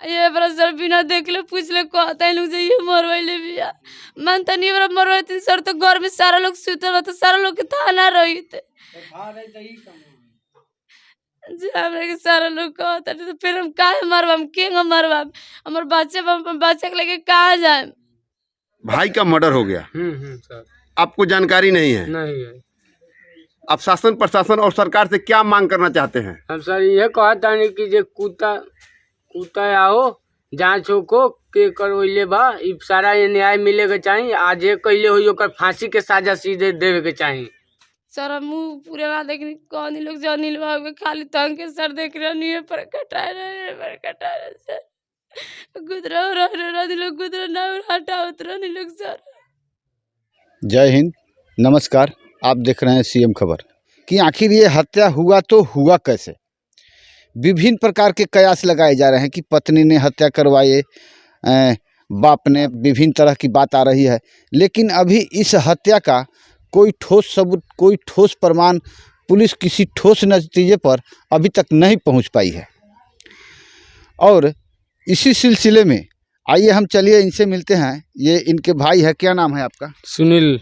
ये बरा सर बिना देखले पूछले कहता है लोग ये मरवाइले बिया मानता नहीं बरा मरवाते सर तो घर में सारा लोग सुतल बा तो सारा लोग के थाना रही थे जी हमरा के सारा लोग कहता तो फिर हम काहे मरवाम केंगा मरवाम हमर बच्चे के लेके कहाँ जाए। भाई का मर्डर हो गया, सर आपको जानकारी नहीं है? नहीं है। आप शासन प्रशासन और सरकार से क्या मांग करना चाहते हैं? हम सर ये कहता नहीं कि जे कुत्ता आओ जांच को के करवैले बा इ सारा ये न्याय मिले के चाहिए। आज ये कहले हो ओकर फांसी के सजा सीधे देवे के चाहिए। सर मुँह पूरे बात लेकिन कौन लोग जो नील बाबू खाली तंग के सर देख रहे नहीं पर कटा रहे सर गुदरा लोग गुदरा ना हटा उतरा नहीं लोग सर। जय हिंद, नमस्कार। आप देख रहे हैं सीएम खबर कि आखिर ये हत्या हुआ तो हुआ कैसे। विभिन्न प्रकार के कयास लगाए जा रहे हैं कि पत्नी ने हत्या करवाई, बाप ने, विभिन्न तरह की बात आ रही है, लेकिन अभी इस हत्या का कोई ठोस सबूत, कोई ठोस प्रमाण पुलिस किसी ठोस नतीजे पर अभी तक नहीं पहुंच पाई है। और इसी सिलसिले में आइए हम चलिए इनसे मिलते हैं। ये इनके भाई है, क्या नाम है आपका? सुनील।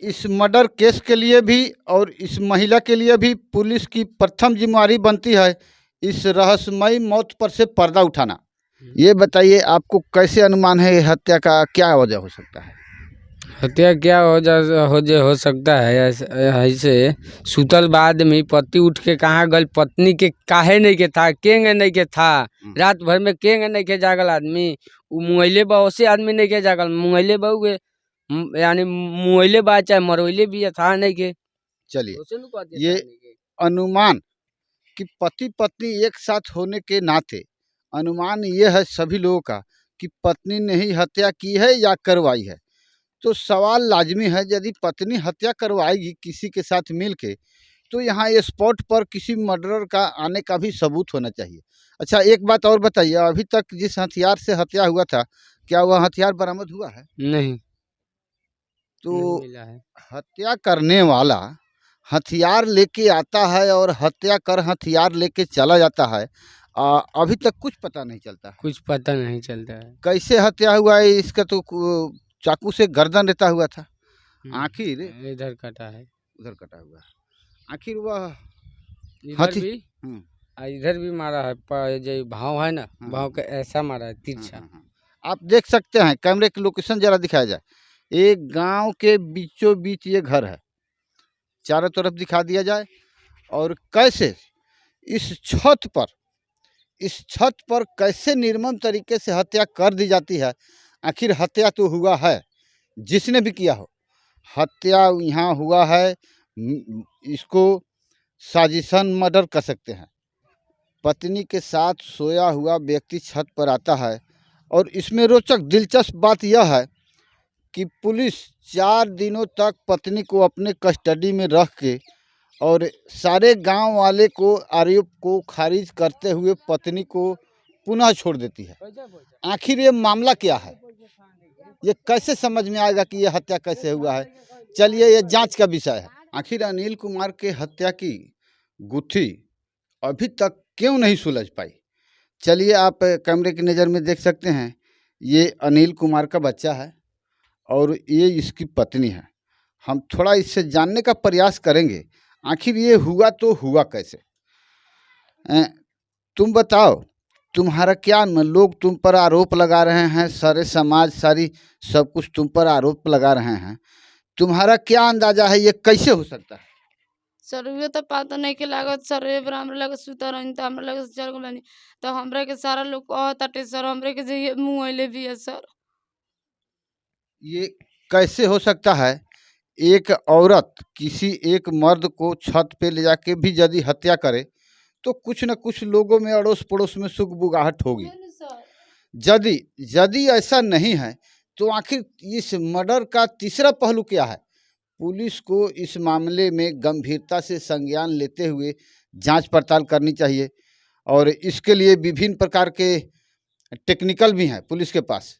इस मर्डर केस के लिए भी और इस महिला के लिए भी पुलिस की प्रथम जिम्मेदारी बनती है इस रहस्यमयी मौत पर से पर्दा उठाना। ये बताइए आपको कैसे अनुमान है हत्या का क्या वजह हो सकता है? हत्या क्या हो सकता है ऐसे सुतल बाद में पति उठ के कहाँ गल, पत्नी के काहे नहीं के था, केंगे नहीं के था, रात भर में केंगे नहीं के जागल आदमी, मुँहले बा से आदमी नहीं के जागल, मुँहले बहुए यानी मुँहले बा चाहे मरवैले भी था नहीं के। चलिए ये अनुमान कि पति पत्नी एक साथ होने के नाते अनुमान ये है सभी लोगों का कि पत्नी ने ही हत्या की है या करवाई है। तो सवाल लाजमी है, यदि पत्नी हत्या करवाएगी किसी के साथ मिलके तो यहाँ स्पॉट पर किसी मर्डरर का आने का भी सबूत होना चाहिए। अच्छा एक बात और बताइए, अभी तक जिस हथियार से हत्या हुआ था क्या वह हथियार बरामद हुआ है? नहीं। तो नहीं मिला है। हत्या करने वाला हथियार लेके आता है और हत्या कर हथियार लेके चला जाता है, अभी तक कुछ पता नहीं चलता है। कुछ पता नहीं चलता है कैसे हत्या हुआ है, इसका तो चाकू से गर्दन रहता हुआ था, आखिर इधर कटा है, उधर कटा हुआ है, आखिर वह इधर भी मारा है, जो भाव है ना, भाव का ऐसा मारा है तिरछा। आप देख सकते हैं, कैमरे की लोकेशन जरा दिखाया जाए। एक गांव के बीचों बीच ये घर है, चारों तरफ दिखा दिया जाए। और कैसे इस छत पर कैसे निर्मम तरीके से हत्या कर दी जाती है। आखिर हत्या तो हुआ है, जिसने भी किया हो हत्या यहाँ हुआ है, इसको साजिशन मर्डर कर सकते हैं। पत्नी के साथ सोया हुआ व्यक्ति छत पर आता है और इसमें रोचक दिलचस्प बात यह है कि पुलिस 4 दिनों तक पत्नी को अपने कस्टडी में रख के और सारे गांव वाले को आरोप को खारिज करते हुए पत्नी को पुनः छोड़ देती है। आखिर ये मामला क्या है, ये कैसे समझ में आएगा कि ये हत्या कैसे हुआ है? चलिए ये जांच का विषय है। आखिर अनिल कुमार के हत्या की गुत्थी अभी तक क्यों नहीं सुलझ पाई? चलिए आप कैमरे की नज़र में देख सकते हैं, ये अनिल कुमार का बच्चा है और ये इसकी पत्नी है। हम थोड़ा इससे जानने का प्रयास करेंगे आखिर ये हुआ तो हुआ कैसे। तुम बताओ, तुम्हारा क्या, लोग तुम पर आरोप लगा रहे हैं, सारे समाज सारी सब कुछ तुम पर आरोप लगा रहे हैं, तुम्हारा क्या अंदाजा है ये कैसे हो सकता है? सर ये तो पता नहीं के लागत सर ए हमरा लगे सुता रही तो हमरा लगे चल गनी तो हमरा के सारा लोग कहताटे सर हमरे के जे मुँहले भी है सर। ये कैसे हो सकता है? एक औरत किसी एक मर्द को छत पे ले जाके भी यदि हत्या करे तो कुछ न कुछ लोगों में अड़ोस पड़ोस में सुगबुगाहट होगी। यदि ऐसा नहीं है तो आखिर इस मर्डर का तीसरा पहलू क्या है? पुलिस को इस मामले में गंभीरता से संज्ञान लेते हुए जांच पड़ताल करनी चाहिए और इसके लिए विभिन्न प्रकार के टेक्निकल भी हैं पुलिस के पास।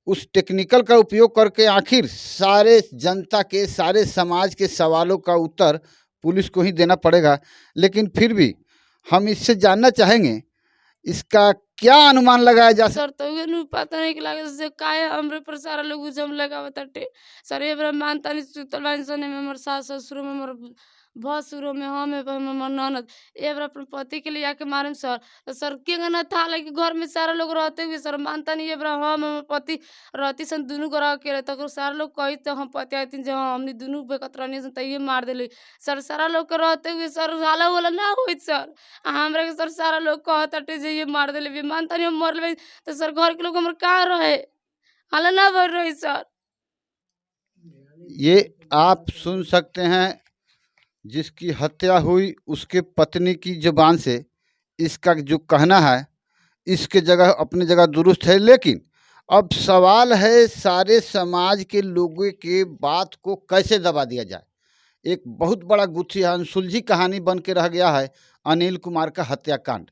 उस टेक्निकल का उपयोग करके आखिर सारे जनता के, सारे समाज के सवालों का उत्तर पुलिस को ही देना पड़ेगा। लेकिन फिर भी हम इससे जानना चाहेंगे इसका क्या अनुमान लगाया जा सकता? सर तो उहे नु पता नहीं कि लागे से काहे हमरे पर सारा लोग उजम लगावत ताटे। सर ये बरा मानता नहीं सुतल बानी सने में हमर सास ससुर में हमर भसुरो में हमें हमर ननद ए बरा अपन पति के लिए आके मारम सर। तो सर के ना था लगे घर में सारा लोग रहते हुए सर मानता नहीं ये बरा हम हमर पति रहती सन दुनू गोरा अकेले तो सारा लोग कही तो हम पति आती जे हाँ हमनी दुनू बेकत रहनी सन तइये मार देली। सर सारा लोग के रहते हुए सर हाला वाला ना होइत सर। हमरा के सर सारा लोग कहताटे जे ये मार देले मानता नहीं हम मर लेबे तो सर घर के लोग हमर कहाँ रहे हाला ना बढ़ रही सर। ये आप सुन सकते हैं, जिसकी हत्या हुई उसके पत्नी की जुबान से इसका जो कहना है इसके जगह अपनी जगह दुरुस्त है, लेकिन अब सवाल है सारे समाज के लोगों के बात को कैसे दबा दिया जाए। एक बहुत बड़ा गुत्थी अनसुलझी कहानी बन के रह गया है अनिल कुमार का हत्याकांड,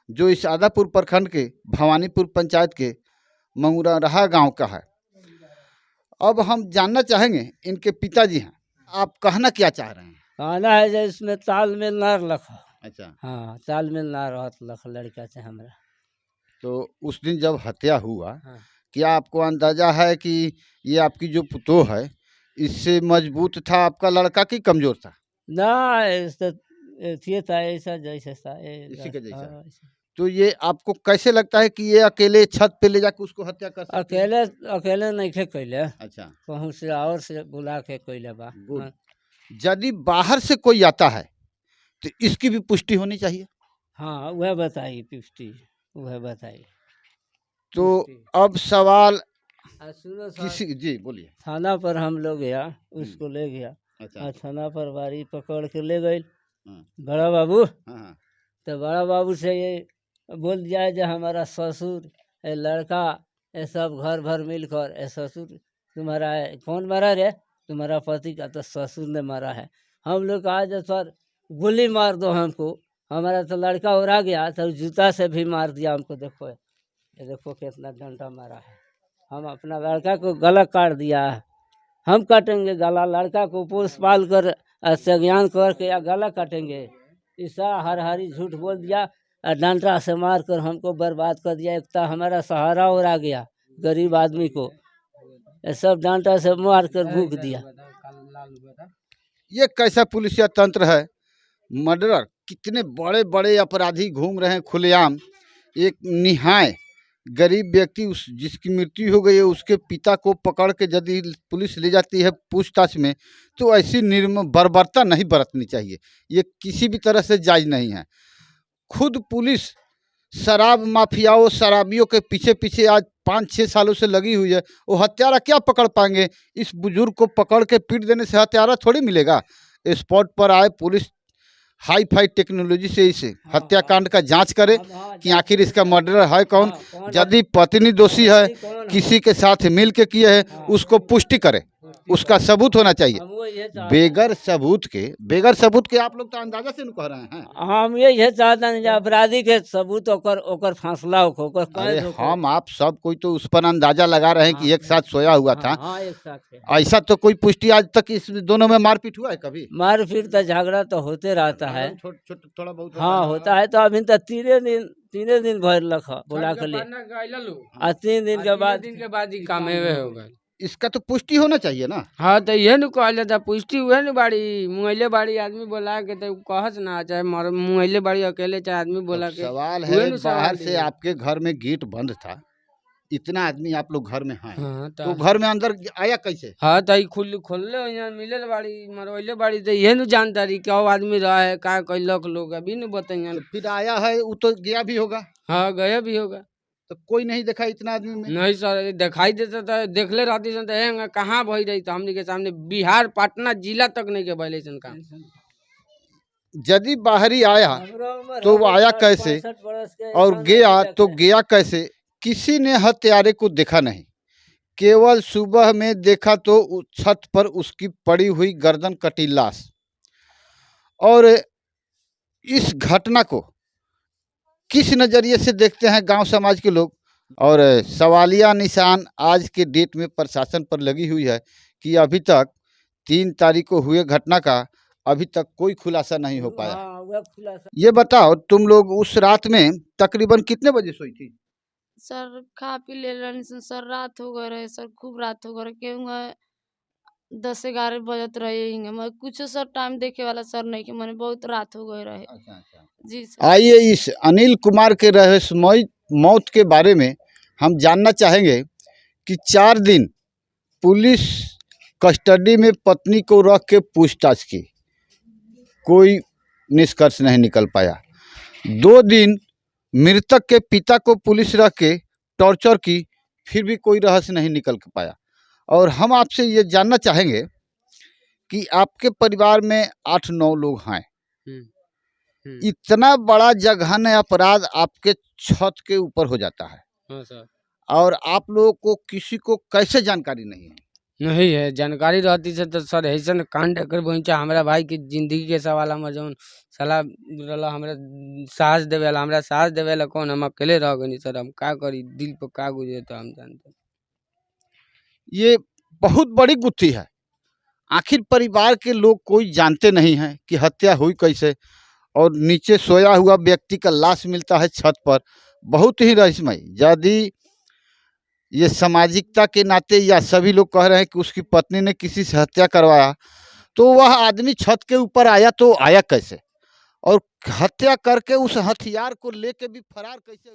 जो इस आदापुर प्रखंड के भवानीपुर पंचायत के मंगूराहा गांव का है। अब हम जानना चाहेंगे, इनके पिताजी हैं, आप कहना क्या चाह रहे हैं? कहना है जे इसमें तालमेल ना रखा। अच्छा, हाँ, तालमेल ना रहत लख लड़का से हमरा। तो उस दिन जब हत्या हुआ, हाँ। क्या आपको अंदाजा है कि ये आपकी जो पुतोह है इससे मजबूत था आपका लड़का कि कमजोर था? ना ऐसा ये था ऐसा जैसे था इसी के जैसा। हाँ, तो ये आपको कैसे लगता है कि ये अकेले छत पे ले जाके उसको हत्या कर सकते हैं? अकेले अकेले नहीं खे कैले, अच्छा, कहूँ से और से बुला के कैले बा। गुड। हाँ। यदि बाहर से कोई आता है तो इसकी भी पुष्टि होनी चाहिए। हाँ वह बताई पुष्टि, वह बताई। तो पुष्टि। अब सवाल सुनो सर, किसी जी बोलिए। थाना पर हम लोग गया, उसको ले गया। अच्छा, थाना पर बारी पकड़ के ले गए हाँ। बड़ा बाबू। हाँ, हाँ। तो बड़ा बाबू से ये बोल दिया जो हमारा ससुर ये लड़का ये सब घर भर मिलकर ये ससुर तुम्हारा है, कौन मारा रे? तुम्हारा पति का तो ससुर ने मारा है। हम लोग कहा जो सर गोली मार दो हमको, हमारा तो लड़का उड़ा गया तो जूता से भी मार दिया हमको। देखो ये देखो कितना डंडा मारा है, हम अपना लड़का को गला काट दिया है, हम काटेंगे गला, लड़का को पोस पाल कर संज्ञान करके या गला काटेंगे? ऐसा हर हरी झूठ बोल दिया, डंडा से मार कर हमको बर्बाद कर दिया। एक तो हमारा सहारा और आ गया गरीब आदमी को, ये सब डंडा से मार कर भूख दिया। ये कैसा पुलिसिया तंत्र है? मर्डरर कितने बड़े बड़े अपराधी घूम रहे हैं खुलेआम। एक निहाय गरीब व्यक्ति उस जिसकी मृत्यु हो गई है उसके पिता को पकड़ के यदि पुलिस ले जाती है पूछताछ में, तो ऐसी निर्मम बर्बरता नहीं बरतनी चाहिए। ये किसी भी तरह से जायज़ नहीं है। खुद पुलिस शराब माफियाओं शराबियों के पीछे पीछे आज 5-6 सालों से लगी हुई है। वो हत्यारा क्या पकड़ पाएंगे? इस बुजुर्ग को पकड़ के पीट देने से हत्यारा थोड़ी मिलेगा। स्पॉट पर आए पुलिस हाई फाई टेक्नोलॉजी से इस हत्याकांड का जांच करे कि आखिर इसका मर्डरर है कौन। यदि पत्नी दोषी है, किसी के साथ मिल के किए है, उसको पुष्टि करे, उसका सबूत होना चाहिए। बेगर सबूत के आप लोग तो अंदाजा से कह रहे हैं। हम ये चाहते हैं अपराधी के सबूत ओकर फांसला हो। अरे हम आप सब कोई तो उस पर अंदाजा लगा रहे हैं कि एक साथ सोया हुआ था। हाँ, एक साथ है। ऐसा तो कोई पुष्टि आज तक इस दोनों में मारपीट हुआ है कभी? मारपीट तो झगड़ा तो होते रहता है। थोड़ा बहुत हाँ होता है। तो अभी तो तीने दिन भर लखा बुला के लिए, और 3 दिन के बाद ही काम होगा। इसका तो पुष्टि होना चाहिए ना। हाँ तो ये न कहले था पुष्टि हुए न बाड़ी मुँहले बाड़ी आदमी बोला के तो कहस ना, चाहे मुँहले बाड़ी अकेले चाहे आदमी बोला के। सवाल है बाहर से आपके घर में गेट बंद था, इतना आदमी आप लोग घर में हैं। हाँ, तो घर में अंदर आया कैसे? हाँ तो खोलले यहाँ मिले बाड़ी मरवैले बाड़ी तो ये न जानता रही क्या आदमी रहा है का कैलक लोग अभी न बताइए। फिर आया है वो तो गया भी होगा। हाँ गया भी होगा। तो कोई नहीं देखा इतना आदमी में? नहीं सर दिखाई देता था, देखले रहती सन तो कहाँ भई रही तो हमने के सामने बिहार पटना जिला तक नहीं के भले सन काम। यदि बाहरी आया तो वो आया कैसे और गया तो गया कैसे? किसी ने हत्यारे को देखा नहीं, केवल सुबह में देखा तो छत पर उसकी पड़ी हुई गर्दन कटी लाश। और इस घटना को किस नज़रिए से देखते हैं गांव समाज के लोग? और सवालिया निशान आज के डेट में प्रशासन पर लगी हुई है कि अभी तक 3 तारीख को हुए घटना का अभी तक कोई खुलासा नहीं हो पाया। हाँ, वह खुलासा ये बताओ, तुम लोग उस रात में तकरीबन कितने बजे सोई थी? सर खा पी ले रहनी सन सर, रात हो गए रहे सर, खूब रात हो गए रहे, केहूँगा 10-11 बजत रहे हिंगे, मैं कुछ सर टाइम देखे वाला सर नहीं कि मैंने बहुत रात हो गए रहे। जी सर। आइए इस अनिल कुमार के रहस्यमय मौत के बारे में हम जानना चाहेंगे कि 4 दिन पुलिस कस्टडी में पत्नी को रख के पूछताछ की, कोई निष्कर्ष नहीं निकल पाया। 2 दिन मृतक के पिता को पुलिस रख के टॉर्चर की, फिर भी कोई रहस्य नहीं निकल पाया। और हम आपसे ये जानना चाहेंगे कि आपके परिवार में 8-9 लोग हैं, इतना बड़ा जघन्य अपराध आपके छत के ऊपर हो जाता है, हाँ सर। और आप लोगों को किसी को कैसे जानकारी नहीं है? नहीं है जानकारी रहती से तो सर ऐसा कांड कर पहुंचा हमारा भाई की जिंदगी के सवाल हमर जौन साला रला हमरा साहस देवेला, हमरा साहस देवेला कौन, हम अकेले रह गनी सर, हम का करी, दिल पर का गुजरे तो हम जानते। ये बहुत बड़ी गुत्थी है। आखिर परिवार के लोग कोई जानते नहीं हैं कि हत्या हुई कैसे, और नीचे सोया हुआ व्यक्ति का लाश मिलता है छत पर, बहुत ही रहस्यमय। यदि ये सामाजिकता के नाते या सभी लोग कह रहे हैं कि उसकी पत्नी ने किसी से हत्या करवाया, तो वह आदमी छत के ऊपर आया तो आया कैसे, और हत्या करके उस हथियार को लेके भी फरार कैसे?